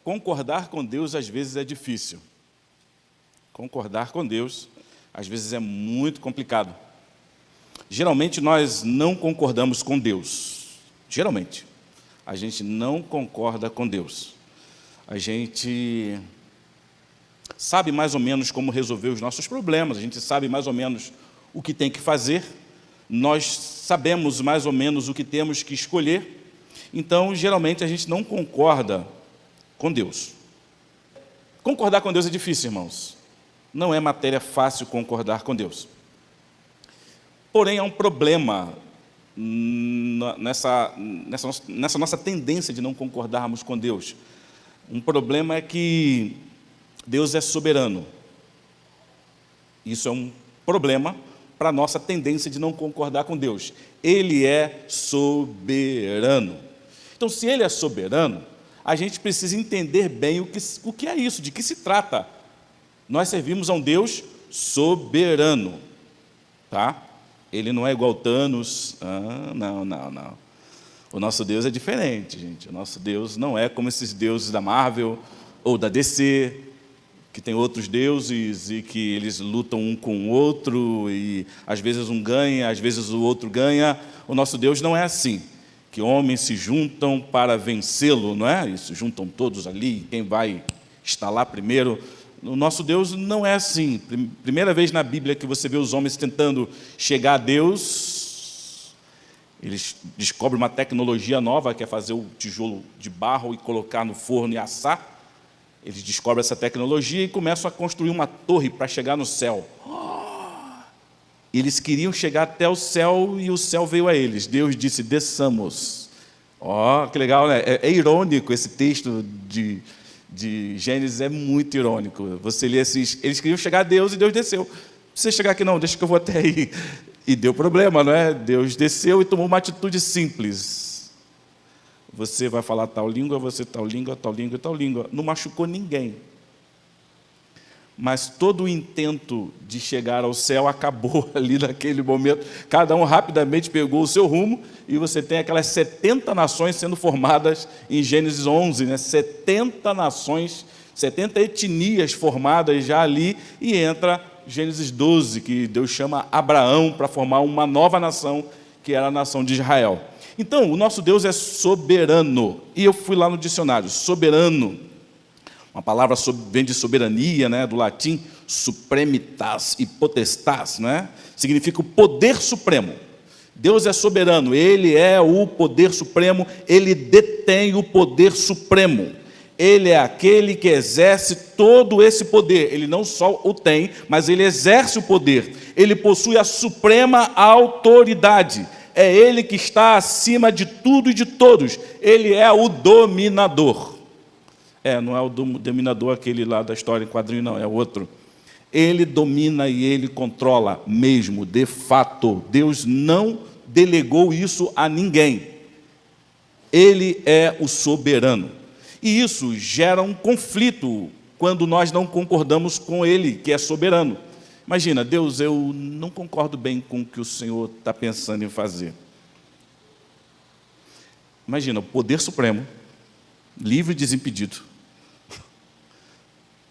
Concordar com Deus às vezes é difícil. Concordar com Deus às vezes é muito complicado. Geralmente nós não concordamos com Deus. Geralmente. A gente não concorda com Deus. A gente sabe mais ou menos como resolver os nossos problemas, a gente sabe mais ou menos o que tem que fazer, nós sabemos mais ou menos o que temos que escolher, então, geralmente, a gente não concorda com Deus. Concordar com Deus é difícil, irmãos. Não é matéria fácil concordar com Deus. Porém, há um problema nessa nossa tendência de não concordarmos com Deus. Um problema é que Deus é soberano. Isso é um problema para a nossa tendência de não concordar com Deus. Ele é soberano. Então, se Ele é soberano, a gente precisa entender bem o que é isso, de que se trata. Nós servimos a um Deus soberano. Tá? Ele não é igual Thanos. Não. O nosso Deus é diferente, gente. O nosso Deus não é como esses deuses da Marvel ou da DC, que tem outros deuses e que eles lutam um com o outro e às vezes um ganha, às vezes o outro ganha. O nosso Deus não é assim, que homens se juntam para vencê-lo, não é? E se juntam todos ali, quem vai estar lá primeiro. O nosso Deus não é assim. Primeira vez na Bíblia que você vê os homens tentando chegar a Deus, eles descobrem uma tecnologia nova, que é fazer o tijolo de barro e colocar no forno e assar. Eles descobrem essa tecnologia e começam a construir uma torre para chegar no céu. Eles queriam chegar até o céu e o céu veio a eles. Deus disse, desçamos. Que legal, né? É irônico esse texto de Gênesis, é muito irônico. Você lê assim, eles queriam chegar a Deus e Deus desceu. Não precisa chegar aqui não, deixa que eu vou até aí. E deu problema, não é? Deus desceu e tomou uma atitude simples. Você vai falar tal língua, você tal língua, tal língua, tal língua. Não machucou ninguém. Mas todo o intento de chegar ao céu acabou ali naquele momento. Cada um rapidamente pegou o seu rumo e você tem aquelas 70 nações sendo formadas em Gênesis 11, né? 70 nações, 70 etnias formadas já ali, e entra Gênesis 12, que Deus chama Abraão para formar uma nova nação, que era a nação de Israel. Então, o nosso Deus é soberano. E eu fui lá no dicionário, soberano. Uma palavra vem de soberania, né, do latim, supremitas e potestas, né? Significa o poder supremo. Deus é soberano, Ele é o poder supremo, Ele detém o poder supremo. Ele é aquele que exerce todo esse poder. Ele não só o tem, mas Ele exerce o poder. Ele possui a suprema autoridade. É Ele que está acima de tudo e de todos. Ele é o dominador. Não é o dominador aquele lá da história em quadrinho, não, é outro. Ele domina e Ele controla mesmo, de fato. Deus não delegou isso a ninguém. Ele é o soberano. E isso gera um conflito quando nós não concordamos com Ele, que é soberano. Imagina, Deus, eu não concordo bem com o que o Senhor está pensando em fazer. Imagina, o poder supremo, livre e desimpedido,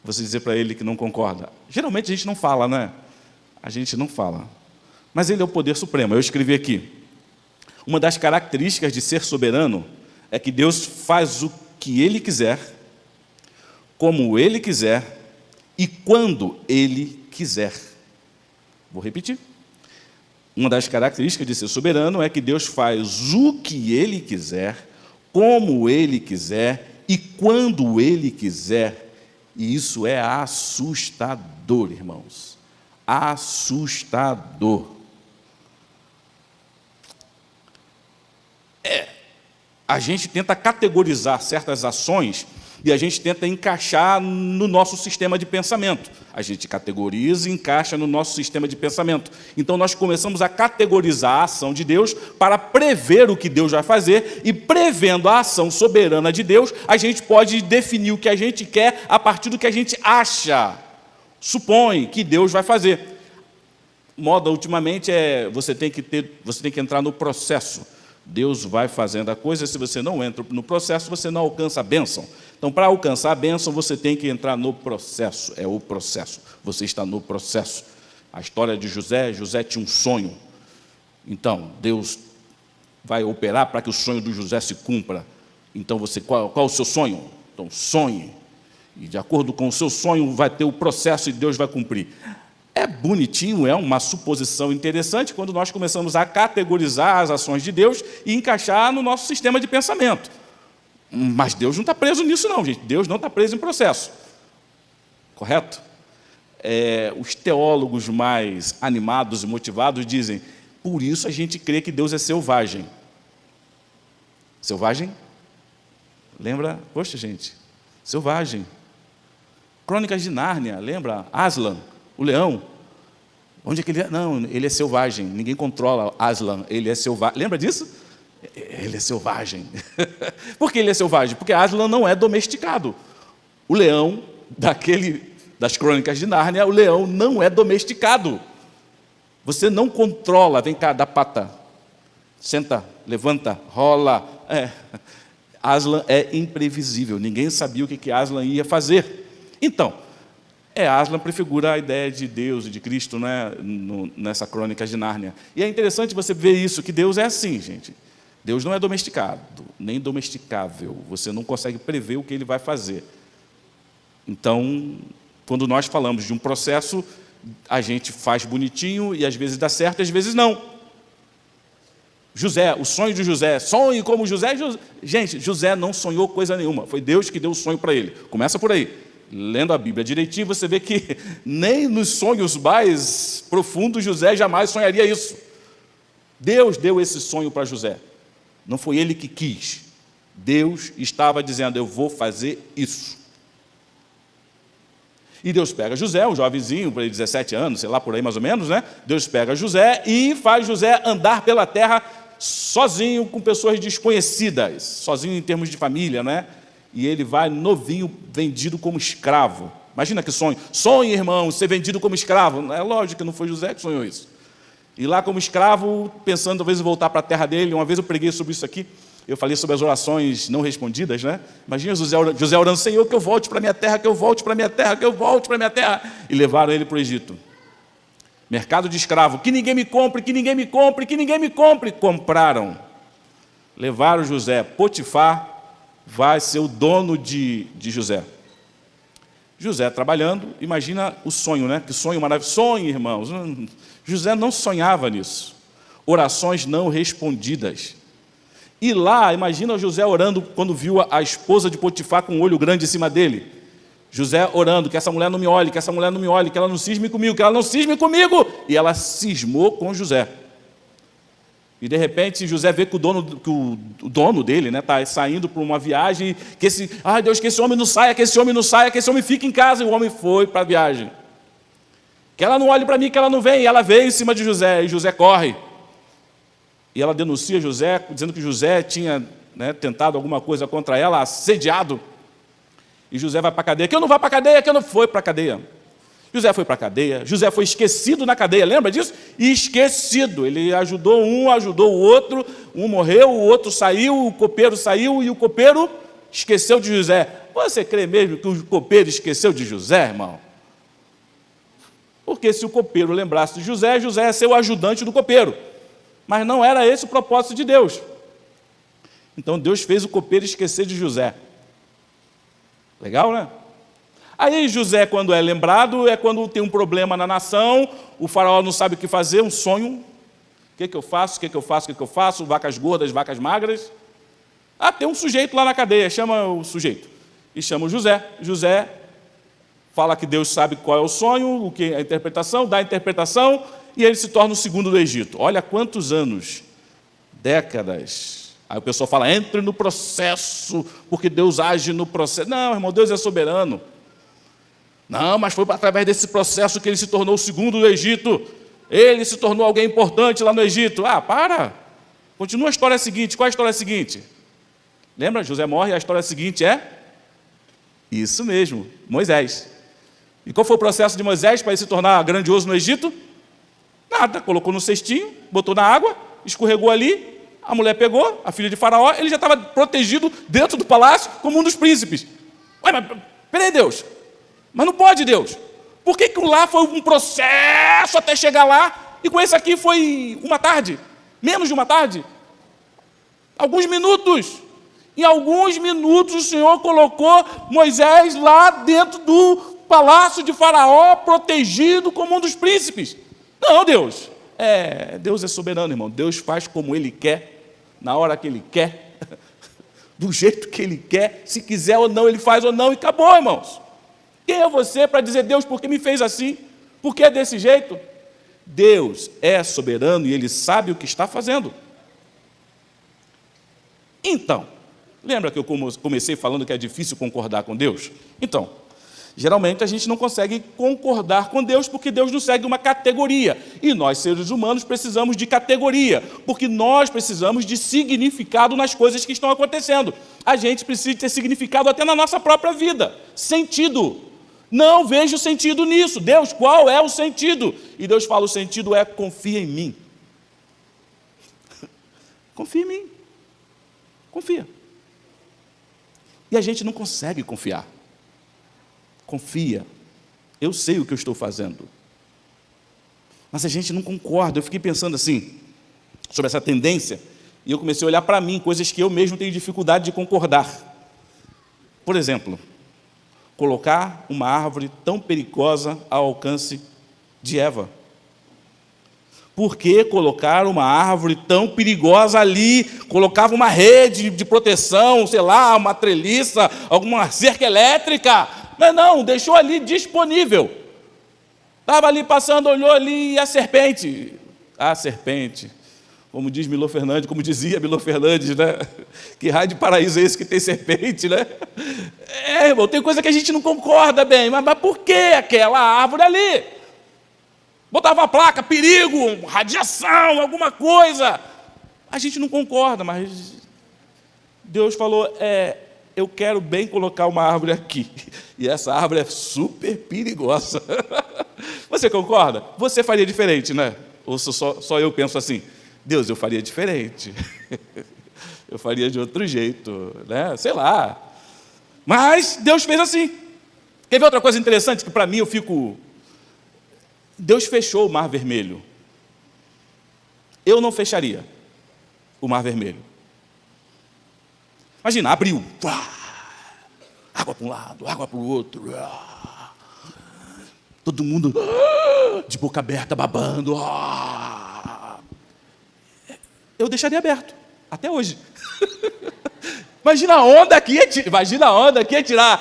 você dizer para Ele que não concorda. Geralmente a gente não fala, né? A gente não fala. Mas Ele é o poder supremo. Eu escrevi aqui. Uma das características de ser soberano é que Deus faz o que Ele quiser, como Ele quiser e quando Ele quiser. Vou repetir. Uma das características de ser soberano é que Deus faz o que Ele quiser, como Ele quiser e quando Ele quiser. E isso é assustador, irmãos. Assustador. A gente tenta categorizar certas ações e a gente tenta encaixar no nosso sistema de pensamento. A gente categoriza e encaixa no nosso sistema de pensamento. Então, nós começamos a categorizar a ação de Deus para prever o que Deus vai fazer, e prevendo a ação soberana de Deus, a gente pode definir o que a gente quer a partir do que a gente acha, supõe que Deus vai fazer. Moda, ultimamente, você tem que entrar no processo. Deus vai fazendo a coisa, se você não entra no processo, você não alcança a bênção. Então, para alcançar a bênção, você tem que entrar no processo, é o processo, você está no processo. A história de José, José tinha um sonho, então Deus vai operar para que o sonho do José se cumpra. Então, qual é o seu sonho? Então, sonhe, e de acordo com o seu sonho vai ter o processo e Deus vai cumprir. É bonitinho, é uma suposição interessante quando nós começamos a categorizar as ações de Deus e encaixar no nosso sistema de pensamento. Mas Deus não está preso nisso não, gente. Deus não está preso em processo. Correto? Os teólogos mais animados e motivados dizem, por isso a gente crê que Deus é selvagem. Selvagem? Lembra? Poxa, gente, selvagem. Crônicas de Nárnia, lembra? Aslan, o leão. Onde é que ele é? Não, ele é selvagem. Ninguém controla Aslan, ele é selvagem. Lembra disso? Ele é selvagem. Por que ele é selvagem? Porque Aslan não é domesticado. O leão, das Crônicas de Nárnia, o leão não é domesticado. Você não controla, vem cá, dá pata. Senta, levanta, rola. Aslan é imprevisível. Ninguém sabia o que Aslan ia fazer. Então, Aslan prefigura a ideia de Deus e de Cristo, né, nessa Crônica de Nárnia. E é interessante você ver isso, que Deus é assim, gente. Deus não é domesticado, nem domesticável. Você não consegue prever o que Ele vai fazer. Então, quando nós falamos de um processo, a gente faz bonitinho e às vezes dá certo e às vezes não. José, o sonho de José, sonhe como José. Gente, José não sonhou coisa nenhuma. Foi Deus que deu o sonho para ele. Começa por aí. Lendo a Bíblia direitinho, você vê que nem nos sonhos mais profundos José jamais sonharia isso. Deus deu esse sonho para José. Não foi ele que quis. Deus estava dizendo, eu vou fazer isso. E Deus pega José, um jovenzinho, por aí 17 anos, sei lá, por aí mais ou menos, né? Deus pega José e faz José andar pela terra sozinho com pessoas desconhecidas, sozinho em termos de família, né? E ele vai novinho, vendido como escravo. Imagina que sonho. Sonhe, irmão, ser vendido como escravo. É lógico que não foi José que sonhou isso. E lá como escravo, pensando talvez em voltar para a terra dele. Uma vez eu preguei sobre isso aqui. Eu falei sobre as orações não respondidas, né? Imagina José orando, Senhor, que eu volte para a minha terra, que eu volte para a minha terra, que eu volte para a minha terra. E levaram ele para o Egito. Mercado de escravo. Que ninguém me compre, que ninguém me compre, que ninguém me compre. Compraram. Levaram José. Potifar vai ser o dono de José. José trabalhando, imagina o sonho, né? Que sonho maravilhoso. Sonhe, irmãos. José não sonhava nisso. Orações não respondidas. E lá, imagina José orando quando viu a esposa de Potifar com um olho grande em cima dele. José orando, que essa mulher não me olhe, que essa mulher não me olhe, que ela não cisme comigo, que ela não cisme comigo. E ela cismou com José. E de repente José vê que o dono dele está saindo para uma viagem, Deus, que esse homem não saia, que esse homem não saia, que esse homem fique em casa. E o homem foi para a viagem. Que ela não olhe para mim, que ela não vem. E ela veio em cima de José, e José corre. E ela denuncia José, dizendo que José tinha tentado alguma coisa contra ela, assediado. E José vai para a cadeia. Que eu não vá para a cadeia, que eu não fui para a cadeia. José foi para a cadeia, José foi esquecido na cadeia, lembra disso? Esquecido, ele ajudou um, ajudou o outro, um morreu, o outro saiu, o copeiro saiu e o copeiro esqueceu de José. Você crê mesmo que o copeiro esqueceu de José, irmão? Porque se o copeiro lembrasse de José, José ia ser o ajudante do copeiro. Mas não era esse o propósito de Deus. Então Deus fez o copeiro esquecer de José. Legal, né? Aí José, quando é lembrado, é quando tem um problema na nação, o faraó não sabe o que fazer, um sonho. O que eu faço, o que eu faço, o que eu faço? Vacas gordas, vacas magras. Tem um sujeito lá na cadeia, chama o sujeito. E chama o José. José fala que Deus sabe qual é o sonho, o que é a interpretação, dá a interpretação, e ele se torna o segundo do Egito. Olha quantos anos, décadas. Aí o pessoal fala, entre no processo, porque Deus age no processo. Não, irmão, Deus é soberano. Não, mas foi através desse processo que ele se tornou o segundo do Egito. Ele se tornou alguém importante lá no Egito. Para. Continua a história seguinte. Qual é a história seguinte? Lembra? José morre e a história seguinte é? Isso mesmo, Moisés. E qual foi o processo de Moisés para ele se tornar grandioso no Egito? Nada. Colocou no cestinho, botou na água, escorregou ali, a mulher pegou, a filha de Faraó, ele já estava protegido dentro do palácio como um dos príncipes. Ué, mas peraí, Deus, mas não pode, Deus. Por que lá foi um processo até chegar lá, e com esse aqui foi uma tarde? Menos de uma tarde? Alguns minutos. Em alguns minutos o Senhor colocou Moisés lá dentro do palácio de Faraó, protegido como um dos príncipes. Não, Deus. Deus é soberano, irmão. Deus faz como Ele quer, na hora que Ele quer, do jeito que Ele quer. Se quiser ou não, Ele faz ou não, e acabou, irmãos. Quem é você para dizer, Deus, por que me fez assim? Por que é desse jeito? Deus é soberano e Ele sabe o que está fazendo. Então, lembra que eu comecei falando que é difícil concordar com Deus? Então, geralmente a gente não consegue concordar com Deus porque Deus nos segue uma categoria. E nós, seres humanos, precisamos de categoria, porque nós precisamos de significado nas coisas que estão acontecendo. A gente precisa ter significado até na nossa própria vida. Sentido. Não vejo sentido nisso. Deus, qual é o sentido? E Deus fala, o sentido é confia em mim. Confia em mim. Confia. E a gente não consegue confiar. Confia. Eu sei o que eu estou fazendo. Mas a gente não concorda. Eu fiquei pensando assim, sobre essa tendência, e eu comecei a olhar para mim, coisas que eu mesmo tenho dificuldade de concordar. Por exemplo, colocar uma árvore tão perigosa ao alcance de Eva. Por que colocar uma árvore tão perigosa ali? Colocava uma rede de proteção, sei lá, uma treliça, alguma cerca elétrica. Mas não, deixou ali disponível. Estava ali passando, olhou ali, e a serpente. A serpente. Como diz Milor Fernandes, como dizia Milor Fernandes, né? Que raio de paraíso é esse que tem serpente, né? Irmão, tem coisa que a gente não concorda bem, mas por que aquela árvore ali? Botava a placa, perigo, radiação, alguma coisa. A gente não concorda, mas Deus falou, eu quero bem colocar uma árvore aqui. E essa árvore é super perigosa. Você concorda? Você faria diferente, né? Ou só eu penso assim? Deus, eu faria diferente. Eu faria de outro jeito, né? Sei lá. Mas Deus fez assim. Quer ver outra coisa interessante que para mim eu fico... Deus fechou o Mar Vermelho. Eu não fecharia o Mar Vermelho. Imagina, abriu. Água para um lado, água para o outro. Todo mundo de boca aberta, babando. Eu deixaria aberto, até hoje. Imagina a onda que ia tirar.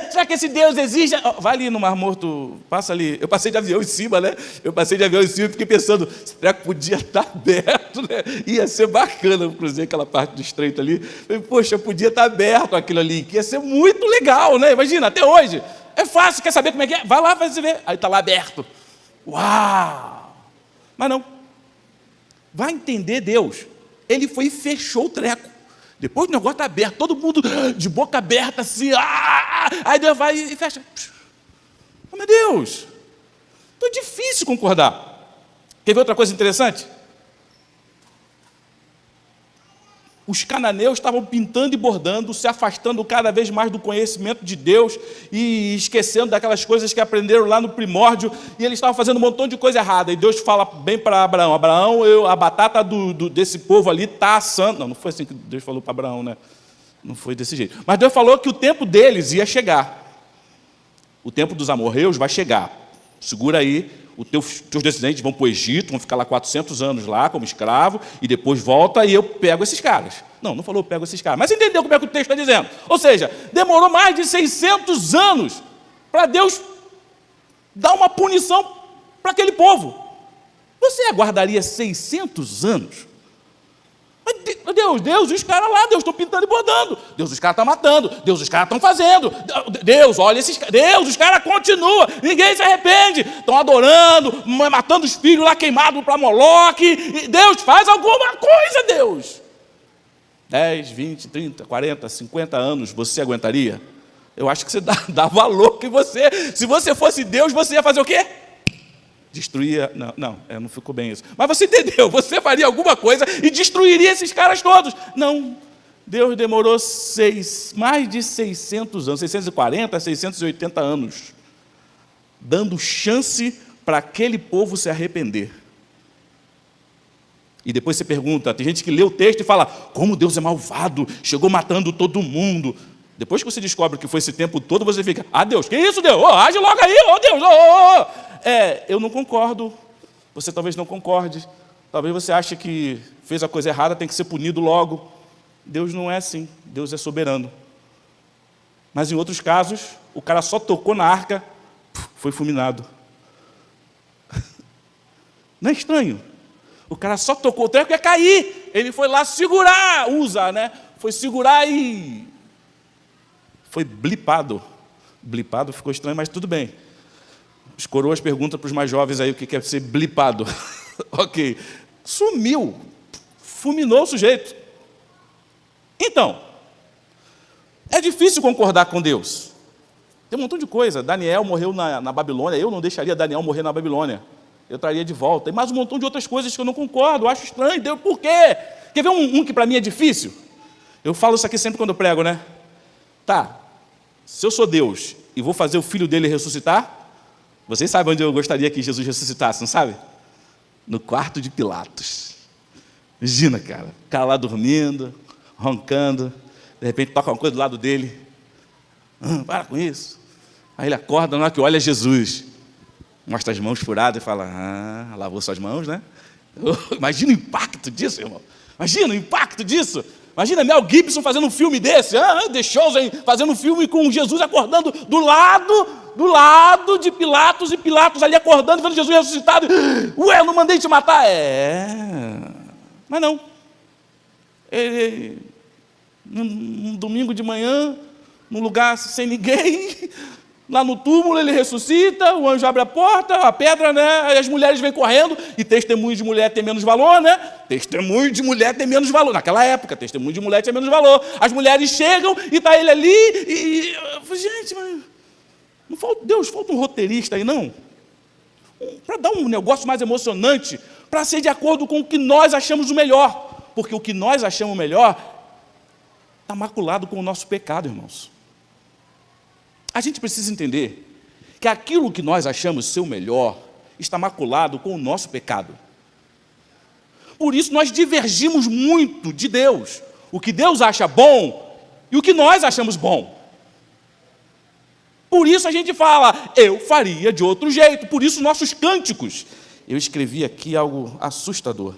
Será que esse Deus existe? Vai ali no Mar Morto, passa ali. Eu passei de avião em cima, né? E fiquei pensando, será que podia estar aberto, né? Ia ser bacana, eu cruzei aquela parte do estreito ali. Poxa, podia estar aberto aquilo ali, que ia ser muito legal, né? Imagina, até hoje. É fácil, quer saber como é que é? Vai lá, vai você ver. Aí está lá aberto. Uau! Mas não. Vai entender Deus. Ele foi e fechou o treco. Depois o negócio está aberto, todo mundo de boca aberta assim, aí Deus vai e fecha. Oh, meu Deus, então é difícil concordar. Quer ver outra coisa interessante? Os cananeus estavam pintando e bordando, se afastando cada vez mais do conhecimento de Deus e esquecendo daquelas coisas que aprenderam lá no primórdio, e eles estavam fazendo um montão de coisa errada. E Deus fala bem para Abraão, a batata desse povo ali está assando. Não foi assim que Deus falou para Abraão, né? Não foi desse jeito. Mas Deus falou que o tempo deles ia chegar. O tempo dos amorreus vai chegar. Segura aí. Os teus descendentes vão para o Egito, vão ficar lá 400 anos lá como escravo, e depois volta e eu pego esses caras. Não falou pego esses caras, mas entendeu como é que o texto está dizendo. Ou seja, demorou mais de 600 anos para Deus dar uma punição para aquele povo. Você aguardaria 600 anos? Deus, os caras lá, Deus estão pintando e bordando. Deus, os caras estão matando. Deus, os caras estão fazendo. Deus, olha esses caras. Deus, os caras continuam. Ninguém se arrepende. Estão adorando, matando os filhos lá queimados para Moloque. Deus, faz alguma coisa, Deus. 10, 20, 30, 40, 50 anos, você aguentaria? Eu acho que você dá valor que você... Se você fosse Deus, você ia fazer o quê? Destruía... Não ficou bem isso. Mas você entendeu, você faria alguma coisa e destruiria esses caras todos. Não, Deus demorou mais de 600 anos, 640, 680 anos, dando chance para aquele povo se arrepender. E depois você pergunta, tem gente que lê o texto e fala, como Deus é malvado, chegou matando todo mundo. Depois que você descobre que foi esse tempo todo, você fica, Deus, que isso, Deus? Age logo aí, Deus, eu não concordo, você talvez não concorde, talvez você ache que fez a coisa errada, tem que ser punido logo. Deus não é assim, Deus é soberano. Mas em outros casos, o cara só tocou na arca, foi fulminado. Não é estranho? O cara só tocou, o treco ia cair, ele foi lá segurar, foi segurar e foi blipado. Blipado ficou estranho, mas tudo bem. Os coroas perguntam para os mais jovens aí o que é ser blipado. Ok. Sumiu, fulminou o sujeito. Então, é difícil concordar com Deus. Tem um montão de coisa. Daniel morreu na Babilônia, eu não deixaria Daniel morrer na Babilônia. Eu traria de volta. E mais um montão de outras coisas que eu não concordo, eu acho estranho. Deus, por quê? Quer ver um que para mim é difícil? Eu falo isso aqui sempre quando eu prego, né? Tá, se eu sou Deus e vou fazer o filho dele ressuscitar, vocês sabem onde eu gostaria que Jesus ressuscitasse, não sabe? No quarto de Pilatos. Imagina, cara, o cara lá dormindo, roncando, de repente toca uma coisa do lado dele. Para com isso. Aí ele acorda, na hora que olha Jesus, mostra as mãos furadas e fala, lavou suas mãos, né? Imagina o impacto disso, irmão. Imagina o impacto disso. Imagina Mel Gibson fazendo um filme desse, The Chosen fazendo um filme com Jesus acordando do lado de Pilatos, e Pilatos ali acordando, vendo Jesus ressuscitado. Ué, eu não mandei te matar? Mas não. Ele, num domingo de manhã, num lugar sem ninguém, lá no túmulo ele ressuscita, o anjo abre a porta, a pedra, né? Aí as mulheres vêm correndo, e testemunho de mulher tem menos valor, né? Testemunho de mulher tem menos valor. Naquela época, testemunho de mulher tinha menos valor. As mulheres chegam e está ele ali, e eu falo, gente, mas não falta, Deus, falta um roteirista aí, não? Para dar um negócio mais emocionante, para ser de acordo com o que nós achamos o melhor. Porque o que nós achamos melhor está maculado com o nosso pecado, irmãos. A gente precisa entender que aquilo que nós achamos ser o melhor está maculado com o nosso pecado. Por isso nós divergimos muito de Deus. O que Deus acha bom e o que nós achamos bom. Por isso a gente fala, eu faria de outro jeito. Por isso nossos cânticos. Eu escrevi aqui algo assustador.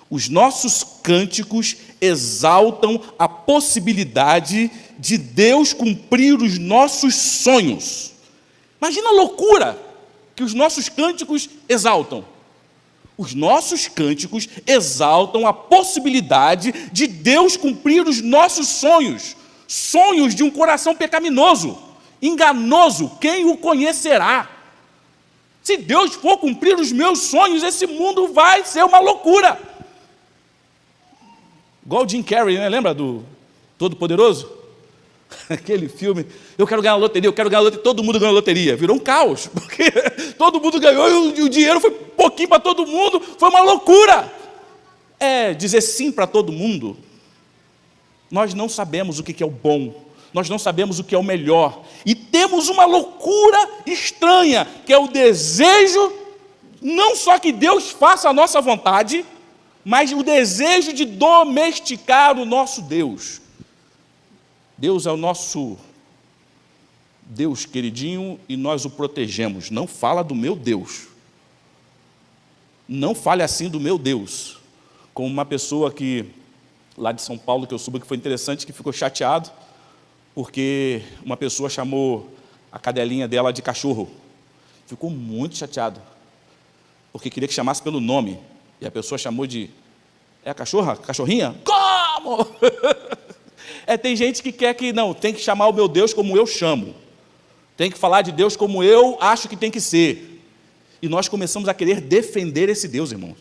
Os nossos cânticos exaltam a possibilidade de Deus cumprir os nossos sonhos. Imagina a loucura que os nossos cânticos exaltam. Os nossos cânticos exaltam a possibilidade de Deus cumprir os nossos sonhos. Sonhos de um coração pecaminoso, enganoso, quem o conhecerá? Se Deus for cumprir os meus sonhos, esse mundo vai ser uma loucura. Igual o Jim Carrey, né? Lembra do Todo-Poderoso? Aquele filme, eu quero ganhar a loteria, todo mundo ganhou a loteria. Virou um caos, porque todo mundo ganhou e o dinheiro foi pouquinho para todo mundo, foi uma loucura. Dizer sim para todo mundo, nós não sabemos o que é o bom, nós não sabemos o que é o melhor, e temos uma loucura estranha, que é o desejo, não só que Deus faça a nossa vontade, mas o desejo de domesticar o nosso Deus. Deus é o nosso Deus queridinho e nós o protegemos. Não fala do meu Deus. Não fale assim do meu Deus. Como uma pessoa que, lá de São Paulo, que eu soube que foi interessante, que ficou chateado, porque uma pessoa chamou a cadelinha dela de cachorro. Ficou muito chateado, porque queria que chamasse pelo nome. E a pessoa chamou de, a cachorra? Cachorrinha? Como? Tem gente que quer que, não, tem que chamar o meu Deus como eu chamo. Tem que falar de Deus como eu acho que tem que ser. E nós começamos a querer defender esse Deus, irmãos.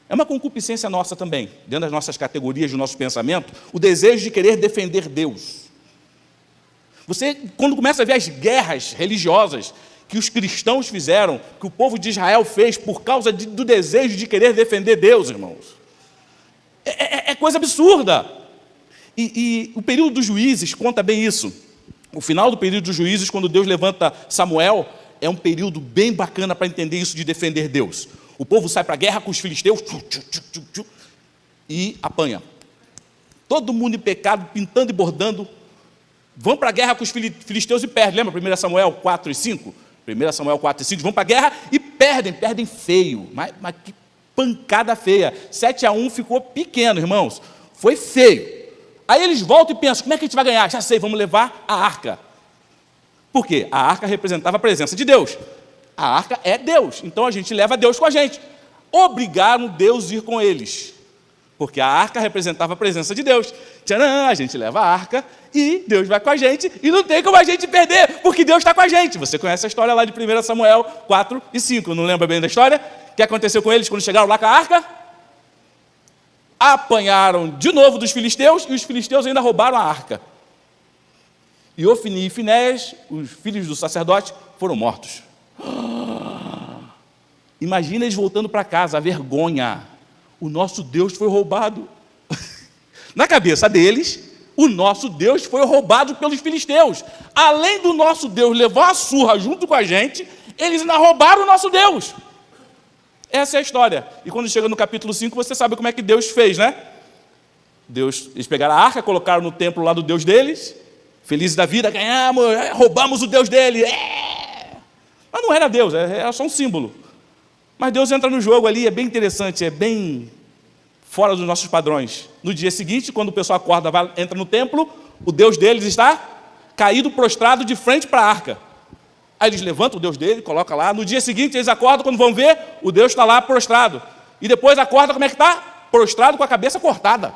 É uma concupiscência nossa também, dentro das nossas categorias, do nosso pensamento, o desejo de querer defender Deus. Você, quando começa a ver as guerras religiosas que os cristãos fizeram, que o povo de Israel fez por causa do desejo de querer defender Deus, irmãos. É coisa absurda. E o período dos juízes conta bem isso. O final do período dos juízes, quando Deus levanta Samuel, é um período bem bacana para entender isso de defender Deus. O povo sai para a guerra com os filisteus e apanha. Todo mundo em pecado, pintando e bordando, vão para a guerra com os filisteus e perdem. Lembra 1 Samuel 4 e 5? 1 Samuel 4 e 5, vão para a guerra e perdem feio. Mas que pancada feia. 7-1 ficou pequeno, irmãos. Foi feio. Aí eles voltam e pensam, como é que a gente vai ganhar? Já sei, vamos levar a arca. Por quê? A arca representava a presença de Deus. A arca é Deus, então a gente leva Deus com a gente. Obrigaram Deus a ir com eles, porque a arca representava a presença de Deus. Tcharam, a gente leva a arca e Deus vai com a gente, e não tem como a gente perder, porque Deus está com a gente. Você conhece a história lá de 1 Samuel 4 e 5, não lembra bem da história? O que aconteceu com eles quando chegaram lá com a arca? Apanharam de novo dos filisteus, e os filisteus ainda roubaram a arca. E Ofni e Finéias, os filhos do sacerdote, foram mortos. Imagina eles voltando para casa, a vergonha. O nosso Deus foi roubado. Na cabeça deles, o nosso Deus foi roubado pelos filisteus. Além do nosso Deus levar a surra junto com a gente, eles ainda roubaram o nosso Deus. Essa é a história. E quando chega no capítulo 5, você sabe como é que Deus fez, né? Eles pegaram a arca, colocaram no templo lá do Deus deles, felizes da vida, ganhamos, roubamos o Deus dele. Mas não era Deus, era só um símbolo. Mas Deus entra no jogo ali, é bem interessante, é bem fora dos nossos padrões. No dia seguinte, quando o pessoal acorda, entra no templo, o Deus deles está caído, prostrado, de frente para a arca. Aí eles levantam o Deus dele, colocam lá. No dia seguinte, eles acordam, quando vão ver, o Deus está lá prostrado. E depois acorda, como é que está? Prostrado com a cabeça cortada.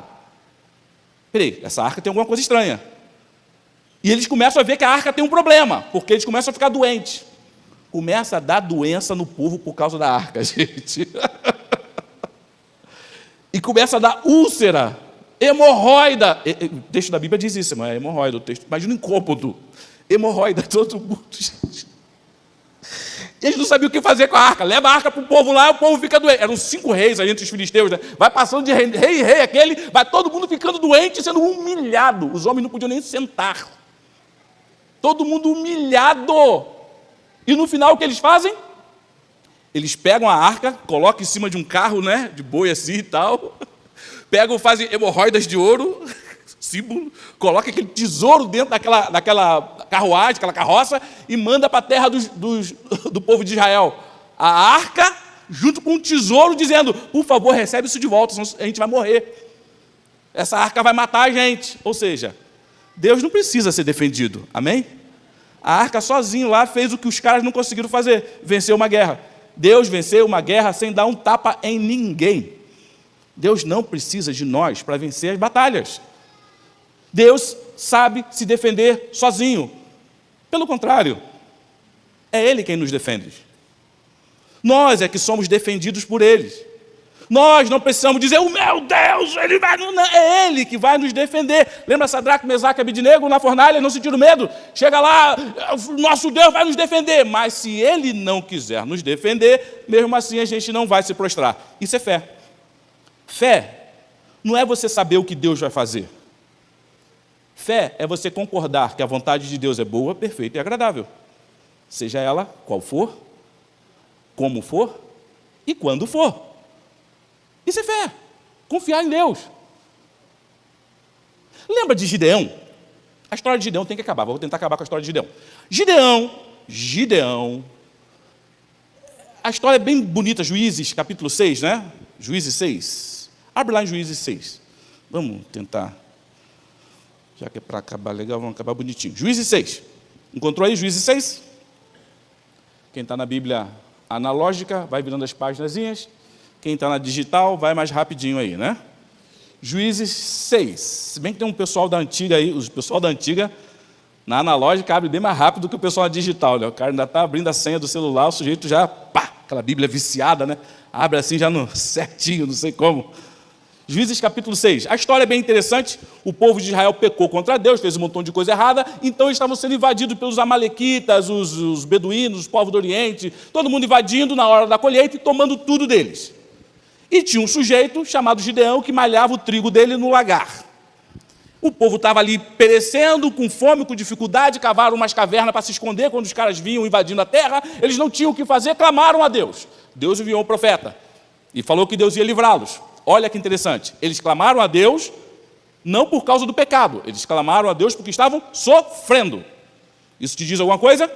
Peraí, essa arca tem alguma coisa estranha. E eles começam a ver que a arca tem um problema, porque eles começam a ficar doentes. Começa a dar doença no povo por causa da arca, gente. E começa a dar úlcera, hemorroida. O texto da Bíblia diz isso, mas é hemorroida o texto. Imagina um incômodo. Hemorroida, todo mundo, gente. Eles não sabiam o que fazer com a arca. Leva a arca para o povo lá, o povo fica doente. Eram 5 reis aí entre os filisteus, né? Vai passando de rei em rei aquele, vai todo mundo ficando doente, sendo humilhado. Os homens não podiam nem sentar. Todo mundo humilhado. E no final o que eles fazem? Eles pegam a arca, colocam em cima de um carro, né? De boi assim e tal. Pegam, fazem hemorroidas de ouro, símbolo, coloca aquele tesouro dentro daquela carruagem, aquela carroça, e manda para a terra do povo de Israel. A arca, junto com um tesouro, dizendo, por favor, recebe isso de volta, senão a gente vai morrer. Essa arca vai matar a gente. Ou seja, Deus não precisa ser defendido. Amém? A arca sozinho lá fez o que os caras não conseguiram fazer, venceu uma guerra. Deus venceu uma guerra sem dar um tapa em ninguém. Deus não precisa de nós para vencer as batalhas. Deus sabe se defender sozinho. Pelo contrário, é Ele quem nos defende. Nós é que somos defendidos por Ele. Nós não precisamos dizer, o meu Deus, Ele vai... Não, é Ele que vai nos defender. Lembra Sadraque, Mesaque e Abednego na fornalha, não sentiram medo? Chega lá, o nosso Deus vai nos defender. Mas se Ele não quiser nos defender, mesmo assim a gente não vai se prostrar. Isso é fé. Fé não é você saber o que Deus vai fazer. Fé é você concordar que a vontade de Deus é boa, perfeita e agradável. Seja ela qual for, como for e quando for. Isso é fé. Confiar em Deus. Lembra de Gideão? A história de Gideão tem que acabar. Vou tentar acabar com a história de Gideão. Gideão. A história é bem bonita. Juízes, capítulo 6, né? Juízes 6. Abre lá em Juízes 6. Vamos tentar. Já que é para acabar legal, vamos acabar bonitinho. Juízes 6. Encontrou aí Juízes 6? Quem está na Bíblia analógica, vai virando as páginazinhas. Quem está na digital, vai mais rapidinho aí, né? Juízes 6. Se bem que tem um pessoal da antiga aí, o pessoal da antiga, na analógica, abre bem mais rápido do que o pessoal na digital, né? O cara ainda está abrindo a senha do celular, o sujeito já, pá, aquela Bíblia viciada, né? Abre assim já no certinho, não sei como. Juízes capítulo 6. A história é bem interessante. O povo de Israel pecou contra Deus, fez um montão de coisa errada, então eles estavam sendo invadidos pelos amalequitas, os beduínos, os povos do Oriente, todo mundo invadindo na hora da colheita e tomando tudo deles. E tinha um sujeito chamado Gideão que malhava o trigo dele no lagar. O povo estava ali perecendo, com fome, com dificuldade, cavaram umas cavernas para se esconder quando os caras vinham invadindo a terra, eles não tinham o que fazer, clamaram a Deus. Deus enviou um profeta e falou que Deus ia livrá-los. Olha que interessante, eles clamaram a Deus não por causa do pecado, eles clamaram a Deus porque estavam sofrendo. Isso te diz alguma coisa?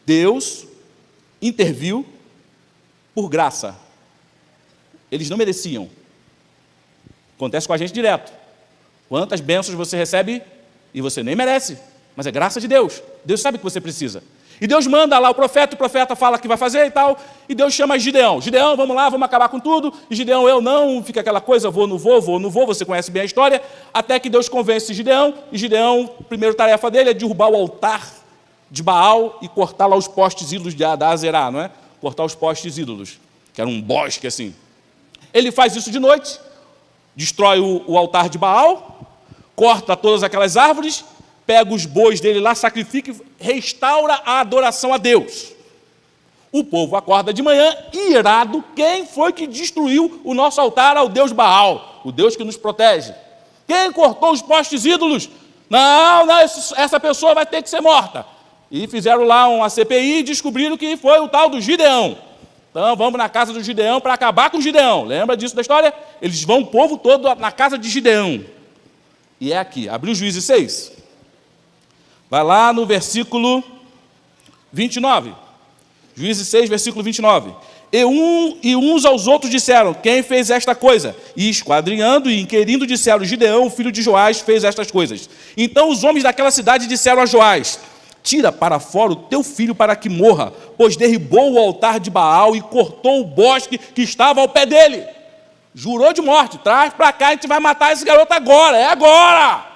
Deus interviu por graça. Eles não mereciam. Acontece com a gente direto. Quantas bênçãos você recebe e você nem merece, mas é graça de Deus. Deus sabe o que você precisa. E Deus manda lá o profeta fala que vai fazer e tal, e Deus chama Gideão. Gideão, vamos lá, vamos acabar com tudo. E Gideão, eu não, fica aquela coisa, vou, não vou, você conhece bem a história, até que Deus convence Gideão, e Gideão, a primeira tarefa dele é derrubar o altar de Baal e cortar lá os postes ídolos da Azerá, não é? Cortar os postes ídolos, que era um bosque assim. Ele faz isso de noite, destrói o altar de Baal, corta todas aquelas árvores, pega os bois dele lá, sacrifica e restaura a adoração a Deus. O povo acorda de manhã, irado, quem foi que destruiu o nosso altar ao Deus Baal, o Deus que nos protege? Quem cortou os postes ídolos? Não, essa pessoa vai ter que ser morta. E fizeram lá uma CPI e descobriram que foi o tal do Gideão. Então vamos na casa do Gideão para acabar com o Gideão. Lembra disso da história? Eles vão o povo todo na casa de Gideão. E é aqui, abriu Juízes 6. Vai lá no versículo 29. Juízes 6, versículo 29. E uns aos outros disseram, quem fez esta coisa? E esquadrinhando e inquirindo disseram, Gideão, filho de Joás, fez estas coisas. Então os homens daquela cidade disseram a Joás, tira para fora o teu filho para que morra, pois derribou o altar de Baal e cortou o bosque que estava ao pé dele. Jurou de morte, traz para cá, a gente vai matar esse garoto agora, é agora!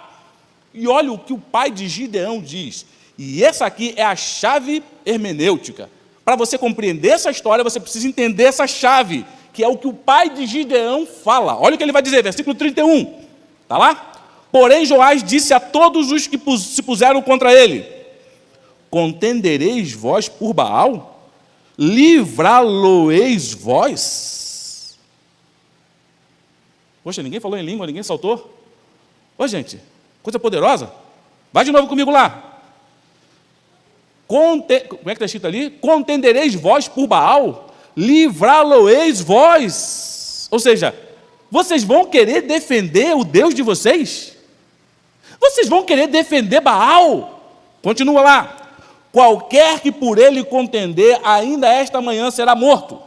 E olha o que o pai de Gideão diz. E essa aqui é a chave hermenêutica. Para você compreender essa história, você precisa entender essa chave, que é o que o pai de Gideão fala. Olha o que ele vai dizer, versículo 31. Está lá? Porém, Joás disse a todos os que se puseram contra ele, contendereis vós por Baal? Livrá-lo-eis vós? Poxa, ninguém falou em língua, ninguém saltou. Ô, gente, coisa poderosa. Vai de novo comigo lá. Como é que está escrito ali? Contendereis vós por Baal? Livrá-lo-eis vós? Ou seja, vocês vão querer defender o Deus de vocês? Vocês vão querer defender Baal? Continua lá. Qualquer que por ele contender, ainda esta manhã será morto.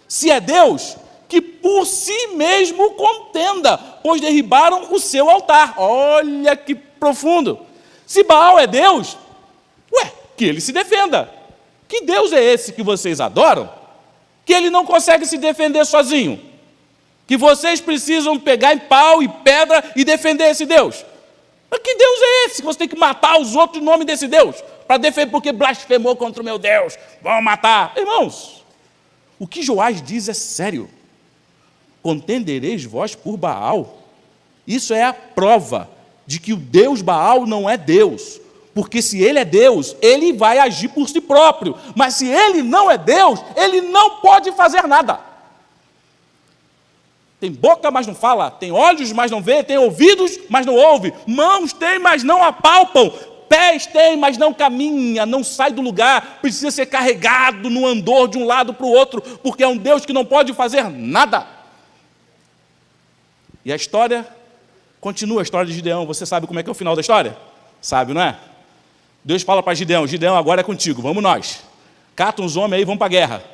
Se é Deus, que por si mesmo contenda, pois derribaram o seu altar. Olha que profundo. Se Baal é Deus, que ele se defenda. Que Deus é esse que vocês adoram? Que ele não consegue se defender sozinho? Que vocês precisam pegar em pau e pedra e defender esse Deus? Mas que Deus é esse que você tem que matar os outros em nome desse Deus? Para defender porque blasfemou contra o meu Deus. Vão matar. Irmãos, o que Joás diz é sério. Contendereis vós por Baal? Isso é a prova de que o Deus Baal não é Deus. Porque se ele é Deus, ele vai agir por si próprio. Mas se ele não é Deus, ele não pode fazer nada. Tem boca, mas não fala. Tem olhos, mas não vê. Tem ouvidos, mas não ouve. Mãos tem, mas não apalpam. Pés tem, mas não caminha, não sai do lugar. Precisa ser carregado no andor de um lado para o outro, porque é um Deus que não pode fazer nada. E a história continua, a história de Gideão. Você sabe como é que é o final da história? Sabe, não é? Deus fala para Gideão, Gideão, agora é contigo, vamos nós. Cata uns homens aí, vamos para a guerra.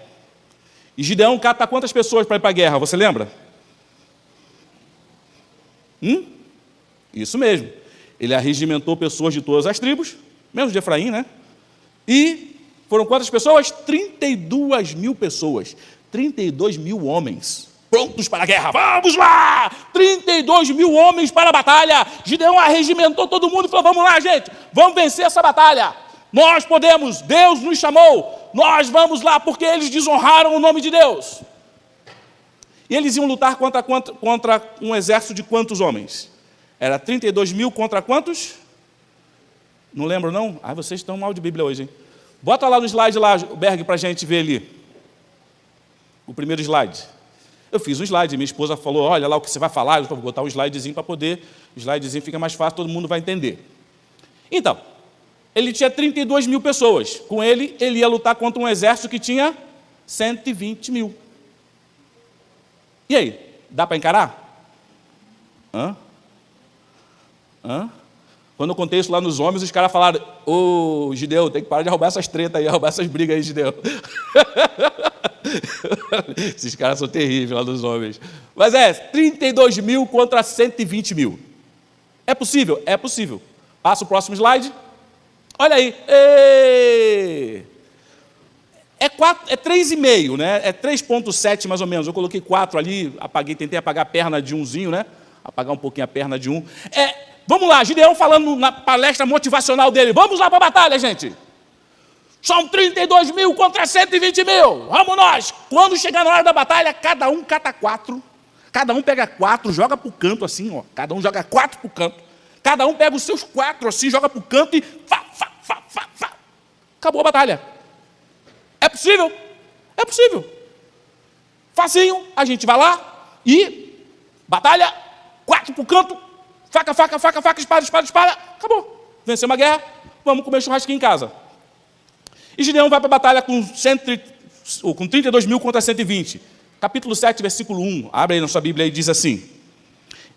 E Gideão cata quantas pessoas para ir para a guerra, você lembra? Isso mesmo. Ele arregimentou pessoas de todas as tribos, menos de Efraim, né? E foram quantas pessoas? 32 mil pessoas. 32 mil homens prontos para a guerra. Vamos lá! 32 mil homens para a batalha. Gideão arregimentou todo mundo e falou, vamos lá, gente, vamos vencer essa batalha. Nós podemos, Deus nos chamou, nós vamos lá porque eles desonraram o nome de Deus. E eles iam lutar contra um exército de quantos homens? Era 32 mil contra quantos? Não lembro, não? Ah, vocês estão mal de Bíblia hoje, hein? Bota lá no slide, lá, Berg, para a gente ver ali. O primeiro slide. Eu fiz um slide, minha esposa falou, olha lá o que você vai falar, eu vou botar um slidezinho para poder, o slidezinho fica mais fácil, todo mundo vai entender. Então, ele tinha 32 mil pessoas. Com ele ia lutar contra um exército que tinha 120 mil. E aí, dá para encarar? Quando eu contei isso lá nos homens, os caras falaram, ô, Gideão, tem que parar de arrumar essas tretas aí, arrumar essas brigas aí, Gideão. Esses caras são terríveis lá nos homens. Mas 32 mil contra 120 mil. É possível? É possível. Passa o próximo slide. Olha aí. É 3,5, né? É 3,7 mais ou menos. Eu coloquei 4 ali, tentei apagar a perna de umzinho, né? Apagar um pouquinho a perna de um. Vamos lá, Gideão falando na palestra motivacional dele. Vamos lá para a batalha, gente. São 32 mil contra 120 mil. Vamos nós. Quando chegar na hora da batalha, cada um cata 4. Cada um pega 4, joga para o canto assim, ó. Cada um joga 4 para o canto. Cada um pega os seus 4 assim, joga para o canto e fá. Acabou a batalha. É possível? É possível. Facinho, a gente vai lá e batalha, 4 para o canto, faca, espada. Acabou. Venceu uma guerra, vamos comer churrasquinho em casa. E Gideão vai para a batalha com 32 mil contra 120. Capítulo 7, versículo 1. Abre aí na sua Bíblia e diz assim.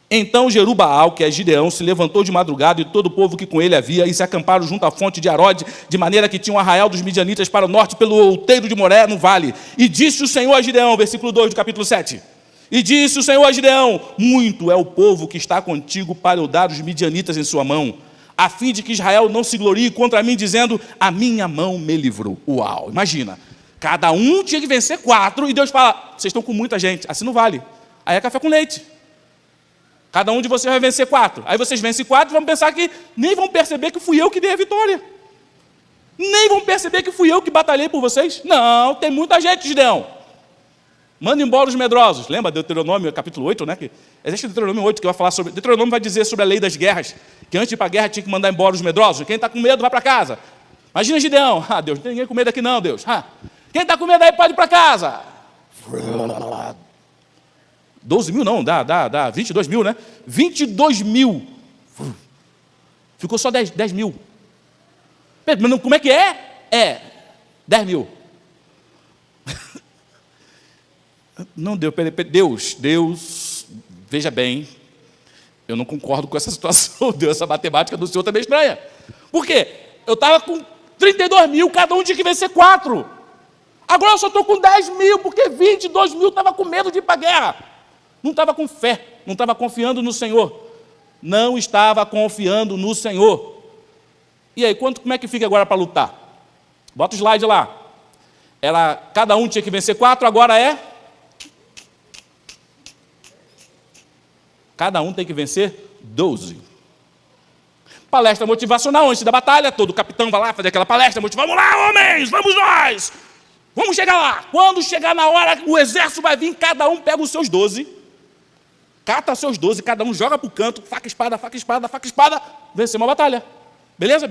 Então Jerubaal, que é Gideão, se levantou de madrugada e todo o povo que com ele havia, e se acamparam junto à fonte de Arode, de maneira que tinha um arraial dos midianitas para o norte, pelo outeiro de Moré, no vale. E disse o Senhor a Gideão, versículo 2 do capítulo 7. E disse o Senhor a Gideão, muito é o povo que está contigo para eu dar os midianitas em sua mão, a fim de que Israel não se glorie contra mim, dizendo, a minha mão me livrou. Uau, imagina, cada um tinha que vencer 4, e Deus fala, vocês estão com muita gente, assim não vale. Aí é café com leite. Cada um de vocês vai vencer 4. Aí vocês vencem 4 e vão pensar que nem vão perceber que fui eu que dei a vitória. Nem vão perceber que fui eu que batalhei por vocês. Não, tem muita gente, Gideão. Manda embora os medrosos. Lembra Deuteronômio, capítulo 8, né? Existe Deuteronômio 8 que vai falar sobre... Deuteronômio vai dizer sobre a lei das guerras. Que antes de ir para a guerra tinha que mandar embora os medrosos. Quem está com medo vai para casa. Imagina Gideão. Ah, Deus, não tem ninguém com medo aqui não, Deus. Quem está com medo aí pode ir para casa. 12 mil não, dá 22 mil, né? 22 mil. Ficou só 10 mil. Mas como é que é? 10 mil. Não deu, Deus, veja bem, eu não concordo com essa situação, Deus, essa matemática do Senhor também é estranha. Por quê? Eu estava com 32 mil, cada um tinha que vencer 4. Agora eu só estou com 10 mil, porque 22 mil estava com medo de ir para a guerra. Não estava com fé, não estava confiando no Senhor. Não estava confiando no Senhor. E aí, como é que fica agora para lutar? Bota o slide lá. Cada um tinha que vencer 4, agora é... Cada um tem que vencer 12. Palestra motivacional antes da batalha, todo capitão vai lá fazer aquela palestra, vamos lá, homens, vamos nós! Vamos chegar lá. Quando chegar na hora, o exército vai vir, cada um pega os seus 12, cata seus 12, cada um joga para o canto, faca, espada, venceu uma batalha. Beleza?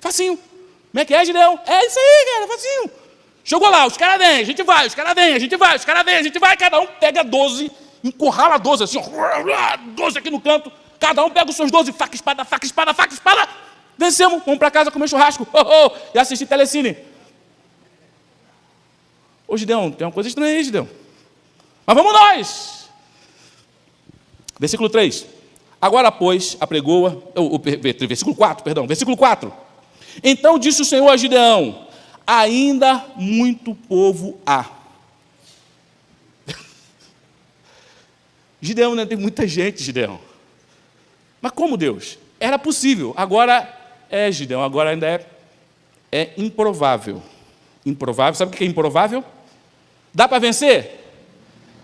Facinho. Como é que é, Gideão? É isso aí, cara, facinho. Chegou lá, os caras vêm, a gente vai, cada um pega 12, encurrala 12 assim, 12 aqui no canto, cada um pega os seus 12, faca, espada, vencemos, vamos para casa comer churrasco, e assistir telecine. Ô, Gideão, tem uma coisa estranha aí, Gideão. Mas vamos nós! Versículo 3. Agora, pois, apregoa... Versículo 4. Então disse o Senhor a Gideão, ainda muito povo há. Gideão, né? Tem muita gente, Gideão. Mas como, Deus? Era possível. Agora, Gideão, agora ainda é improvável. Improvável, sabe o que é improvável? Dá para vencer?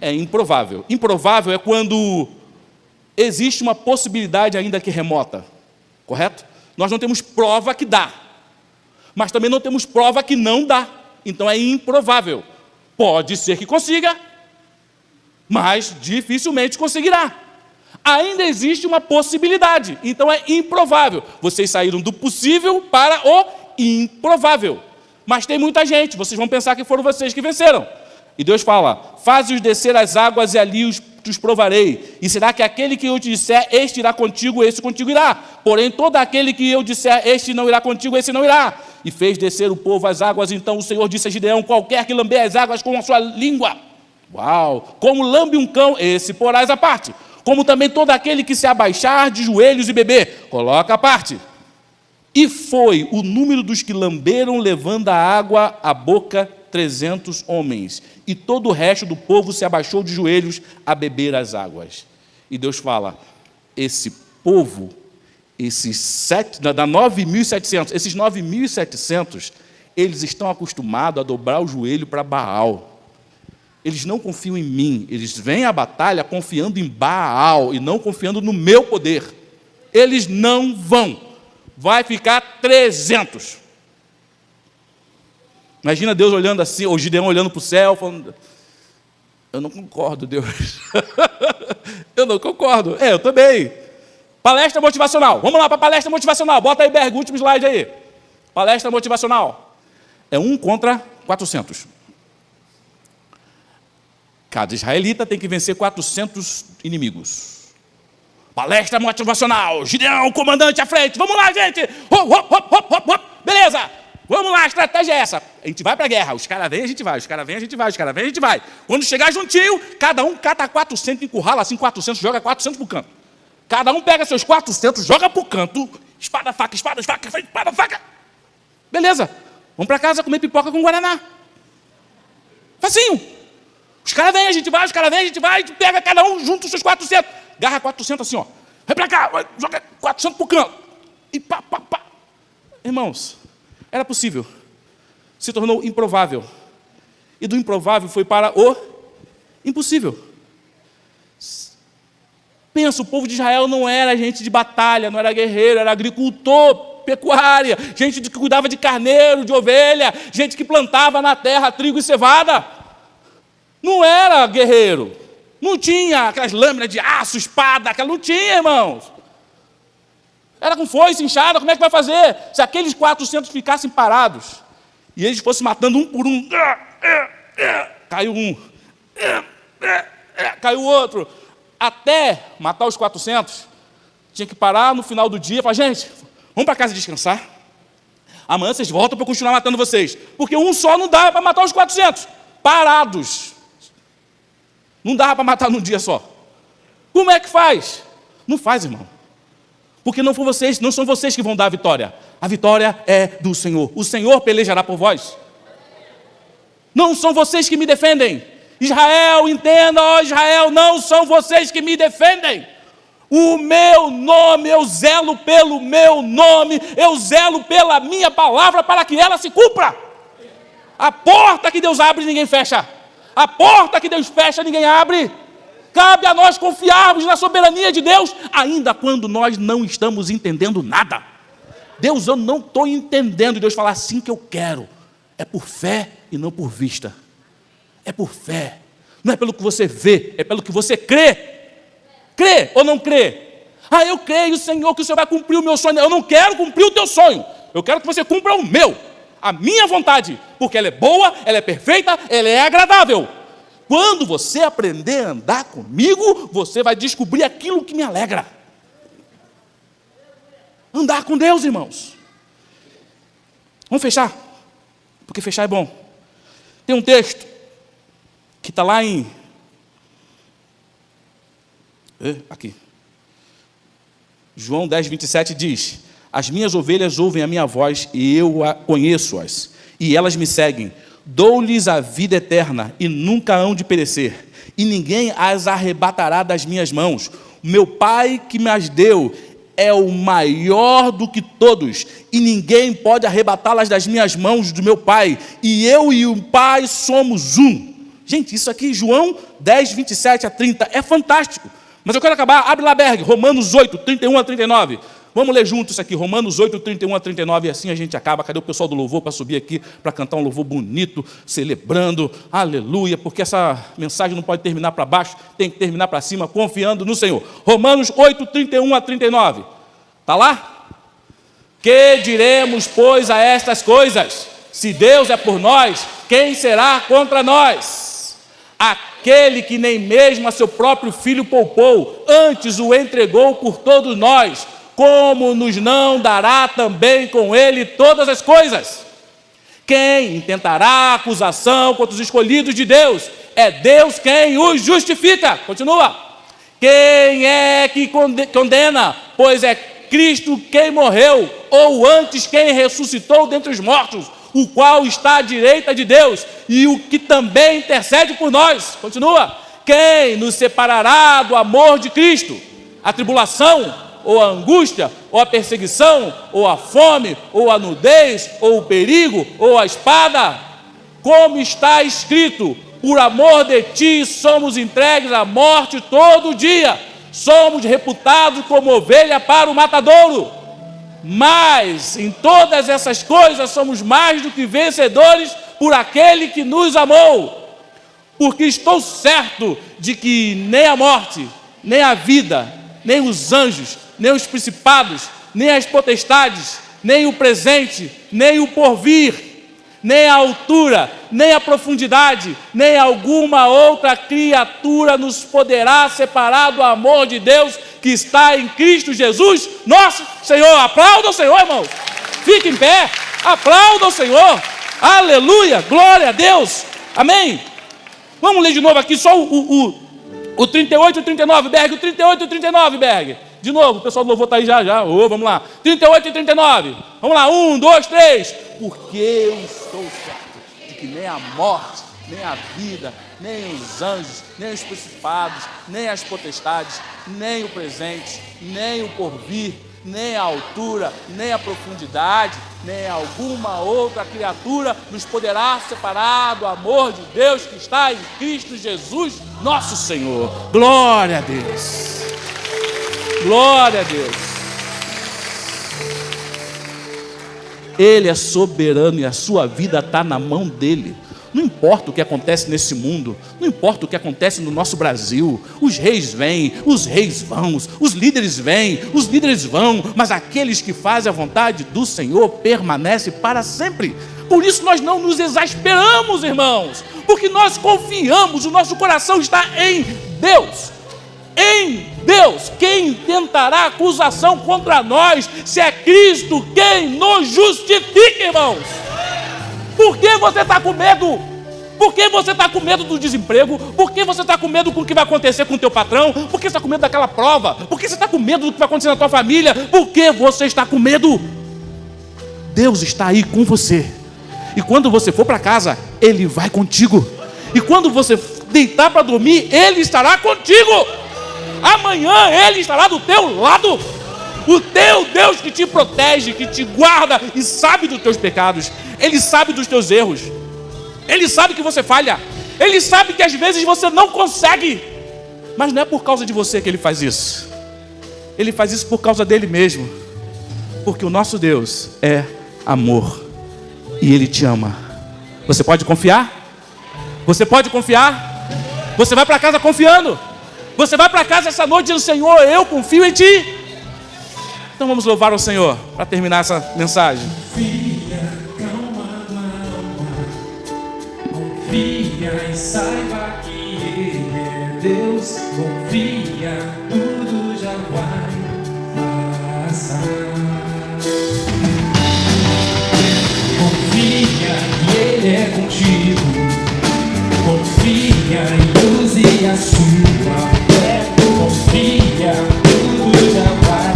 É improvável. Improvável é quando existe uma possibilidade ainda que remota. Correto? Nós não temos prova que dá. Mas também não temos prova que não dá. Então é improvável. Pode ser que consiga, mas dificilmente conseguirá. Ainda existe uma possibilidade, então é improvável. Vocês saíram do possível para o improvável. Mas tem muita gente, vocês vão pensar que foram vocês que venceram. E Deus fala: faze-os descer as águas e ali os provarei. E será que aquele que eu te disser, este irá contigo, esse contigo irá. Porém, todo aquele que eu disser, este não irá contigo, esse não irá. E fez descer o povo às águas. Então o Senhor disse a Gideão: qualquer que lamber as águas com a sua língua, uau, como lambe um cão, esse porás à parte. Como também todo aquele que se abaixar de joelhos e beber, coloca à parte. E foi o número dos que lamberam, levando a água à boca, 300 homens. E todo o resto do povo se abaixou de joelhos a beber as águas. E Deus fala: esse povo, esses 9.700, esses 9.700, eles estão acostumados a dobrar o joelho para Baal. Eles não confiam em mim, eles vêm à batalha confiando em Baal e não confiando no meu poder. Eles não vão. Vai ficar 300. Imagina Deus olhando assim, ou Gideão olhando para o céu, falando: eu não concordo, Deus. Eu não concordo. Eu também. Palestra motivacional. Vamos lá para a palestra motivacional. Bota aí, Berg, último slide aí. Palestra motivacional. É 1 contra 400. Cada israelita tem que vencer 400 inimigos. Palestra motivacional. Gideão, comandante à frente. Vamos lá, gente. Beleza. Vamos lá, a estratégia é essa. A gente vai para a guerra. Os caras vêm, a gente vai. Os caras vêm, a gente vai. Os caras vêm, a gente vai. Quando chegar juntinho, cada um cata 400, encurrala assim 400, joga 400 para o canto. Cada um pega seus 400, joga para o canto. Espada, faca, espada, faca. Beleza. Vamos para casa comer pipoca com guaraná. Facinho. Os caras vêm, a gente vai, os caras vêm, a gente vai, a gente pega cada um junto os seus 400. Garra 400 assim, ó. Vem pra cá, joga 400 pro canto. E pá. Irmãos, era possível. Se tornou improvável. E do improvável foi para o impossível. Pensa, o povo de Israel não era gente de batalha, não era guerreiro, era agricultor, pecuária, gente que cuidava de carneiro, de ovelha, gente que plantava na terra trigo e cevada. Não era guerreiro. Não tinha aquelas lâminas de aço, espada, não tinha, irmãos. Era com foice, enxada, como é que vai fazer? Se aqueles 400 ficassem parados e eles fossem matando um por um, caiu um, caiu o outro, até matar os 400, tinha que parar no final do dia e falar: gente, vamos para casa descansar. Amanhã vocês voltam para eu continuar matando vocês. Porque um só não dá para matar os 400, parados. Não dava para matar num dia só. Como é que faz? Não faz, irmão. Porque não são vocês que vão dar a vitória. A vitória é do Senhor. O Senhor pelejará por vós. Não são vocês que me defendem. Israel, entenda, ó Israel, não são vocês que me defendem. O meu nome, eu zelo pelo meu nome, eu zelo pela minha palavra para que ela se cumpra. A porta que Deus abre, ninguém fecha. A porta que Deus fecha, ninguém abre. Cabe a nós confiarmos na soberania de Deus, ainda quando nós não estamos entendendo nada. Deus, eu não estou entendendo. E Deus fala: assim que eu quero. É por fé e não por vista. É por fé. Não é pelo que você vê, é pelo que você crê. Crê ou não crê? Ah, eu creio, Senhor, que o Senhor vai cumprir o meu sonho. Eu não quero cumprir o teu sonho. Eu quero que você cumpra o meu. A minha vontade, porque ela é boa, ela é perfeita, ela é agradável. Quando você aprender a andar comigo, você vai descobrir aquilo que me alegra. Andar com Deus, irmãos. Vamos fechar? Porque fechar é bom. Tem um texto que está lá em... Aqui. João 10, 27 diz: as minhas ovelhas ouvem a minha voz e eu conheço-as, e elas me seguem. Dou-lhes a vida eterna e nunca hão de perecer, e ninguém as arrebatará das minhas mãos. O meu Pai que me as deu é o maior do que todos, e ninguém pode arrebatá-las das minhas mãos do meu Pai, e eu e o Pai somos um. Gente, isso aqui, João 10, 27 a 30, é fantástico. Mas eu quero acabar, abre lá, Berg, Romanos 8, 31 a 39. Vamos ler juntos isso aqui, Romanos 8, 31 a 39, e assim a gente acaba. Cadê o pessoal do louvor para subir aqui, para cantar um louvor bonito, celebrando, aleluia, porque essa mensagem não pode terminar para baixo, tem que terminar para cima, confiando no Senhor. Romanos 8, 31 a 39. Está lá? Que diremos, pois, a estas coisas? Se Deus é por nós, quem será contra nós? Aquele que nem mesmo a seu próprio Filho poupou, antes o entregou por todos nós, como nos não dará também com ele todas as coisas? Quem intentará acusação contra os escolhidos de Deus? É Deus quem os justifica. Continua. Quem é que condena? Pois é Cristo quem morreu, ou antes quem ressuscitou dentre os mortos, o qual está à direita de Deus, e o que também intercede por nós. Continua. Quem nos separará do amor de Cristo? A tribulação, ou a angústia, ou a perseguição, ou a fome, ou a nudez, ou o perigo, ou a espada? Como está escrito: por amor de ti somos entregues à morte todo dia, somos reputados como ovelha para o matadouro. Mas em todas essas coisas somos mais do que vencedores por aquele que nos amou. Porque estou certo de que nem a morte, nem a vida, nem os anjos, nem os principados, nem as potestades, nem o presente, nem o porvir, nem a altura, nem a profundidade, nem alguma outra criatura nos poderá separar do amor de Deus que está em Cristo Jesus, nosso Senhor. Aplauda o Senhor, irmãos. Fique em pé, aplauda o Senhor. Aleluia, glória a Deus. Amém. Vamos ler de novo aqui só o 38 e o 39, Berg. O 38 e o 39, Berg. De novo, o pessoal do louvor está aí já. Vamos lá. 38 e 39. Vamos lá, 1, 2, 3. Porque eu estou certo de que nem a morte, nem a vida, nem os anjos, nem os principados, nem as potestades, nem o presente, nem o porvir, nem a altura, nem a profundidade, nem alguma outra criatura nos poderá separar do amor de Deus que está em Cristo Jesus, nosso Senhor. Glória a Deus. Glória a Deus. Ele é soberano e a sua vida está na mão dele. Não importa o que acontece nesse mundo, não importa o que acontece no nosso Brasil, os reis vêm, os reis vão, os líderes vêm, os líderes vão, mas aqueles que fazem a vontade do Senhor permanecem para sempre. Por isso nós não nos exasperamos, irmãos, porque nós confiamos, o nosso coração está em Deus. Em Deus. Quem tentará acusação contra nós, se é Cristo quem nos justifica, irmãos? Por que você está com medo? Por que você está com medo do desemprego? Por que você está com medo do que vai acontecer com o teu patrão? Por que você está com medo daquela prova? Por que você está com medo do que vai acontecer na tua família? Por que você está com medo? Deus está aí com você. E quando você for para casa, Ele vai contigo. E quando você deitar para dormir, Ele estará contigo. Amanhã Ele estará do teu lado. O teu Deus que te protege, que te guarda e sabe dos teus pecados. Ele sabe dos teus erros. Ele sabe que você falha. Ele sabe que às vezes você não consegue. Mas não é por causa de você que Ele faz isso. Ele faz isso por causa dele mesmo. Porque o nosso Deus é amor. E Ele te ama. Você pode confiar? Você pode confiar? Você vai para casa confiando. Você vai para casa essa noite dizendo: Senhor, eu confio em Ti. Então vamos louvar o Senhor para terminar essa mensagem. Confia, calma, confia e saiba que Ele é Deus. Confia, tudo já vai passar. Confia que Ele é contigo. Confia e use a sua fé. Confia, tudo já vai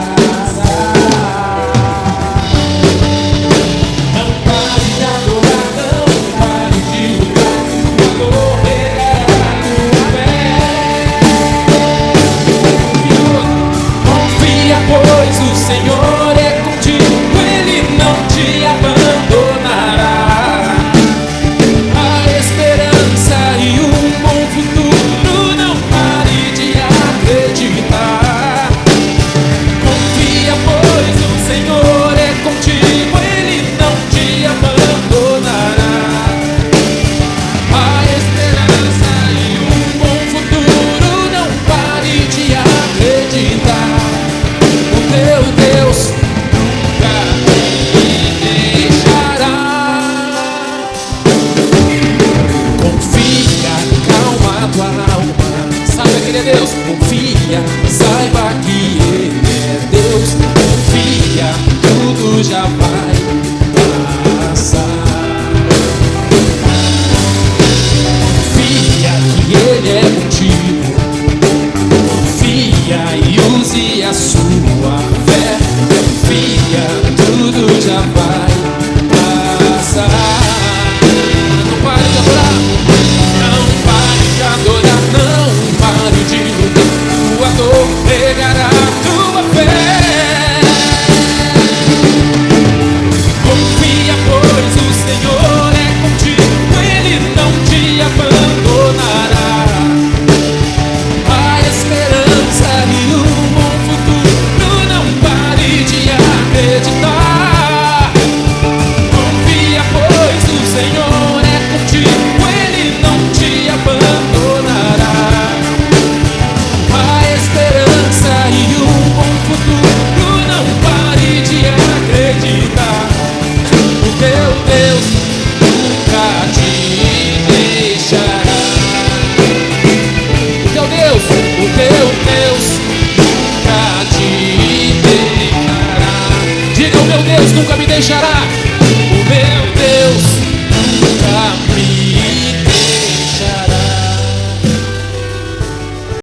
passar. Não pare de adorar, não pare de lutar. O amor regará tua fé. Confia, pois o Senhor é contigo. Ele não te abandonará. A esperança e um bom futuro, não pare de acreditar. Meu Deus nunca me deixará. Confia, calma tua alma. Sabe que Ele é Deus? Confia, saiba que Ele é Deus. Confia, tudo já vai passar. Confia que Ele é contigo. Confia e use a sua fé. Confia, tudo já vai